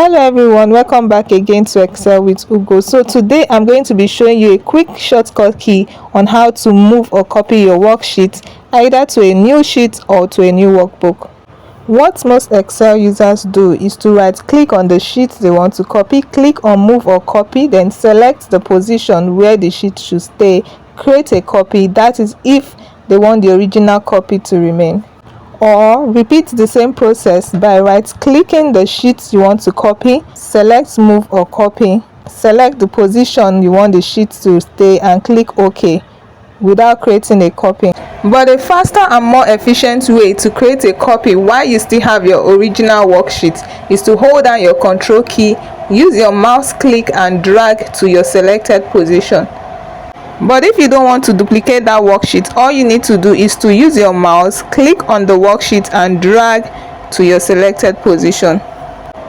Hello everyone, welcome back again to Excel with Ugo. So today I'm going to be showing you a quick shortcut key on how to move or copy your worksheet either to a new sheet or to a new workbook. What most Excel users do is to right click on the sheet they want to copy, click on move or copy, then select the position where the sheet should stay, create a copy, that is if they want the original copy to remain. Or repeat the same process by right-clicking the sheet you want to copy, select move or copy, select the position you want the sheet to stay and click OK without creating a copy. But a faster and more efficient way to create a copy while you still have your original worksheet is to hold down your Control key, use your mouse click and drag to your selected position. But if you don't want to duplicate that worksheet, all you need to do is to use your mouse, click on the worksheet and drag to your selected position.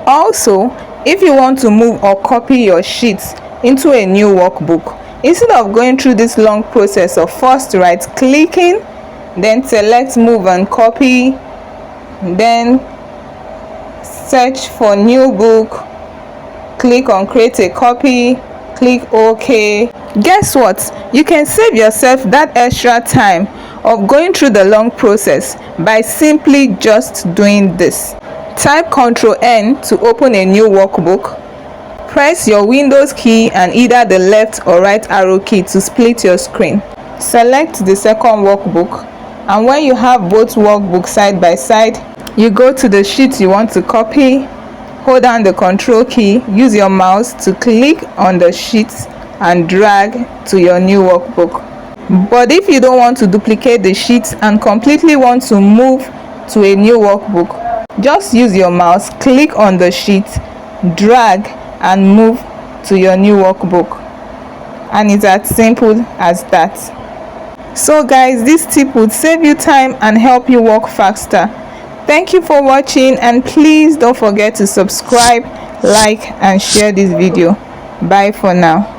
Also, if you want to move or copy your sheets into a new workbook, instead of going through this long process of first right clicking, then select move and copy, then search for new book, click on create a copy, click OK. Guess what? You can save yourself that extra time of going through the long process by simply just doing this. Type Ctrl N to open a new workbook. Press your Windows key and either the left or right arrow key to split your screen. Select the second workbook, and when you have both workbooks side by side, you go to the sheet you want to copy, hold down the Control key, use your mouse to click on the sheet and drag to your new workbook. But if you don't want to duplicate the sheet and completely want to move to a new workbook, just use your mouse, click on the sheet, drag and move to your new workbook. And it's as simple as that. So guys, this tip would save you time and help you work faster. Thank you for watching, and please don't forget to subscribe, like and share this video. Bye for now.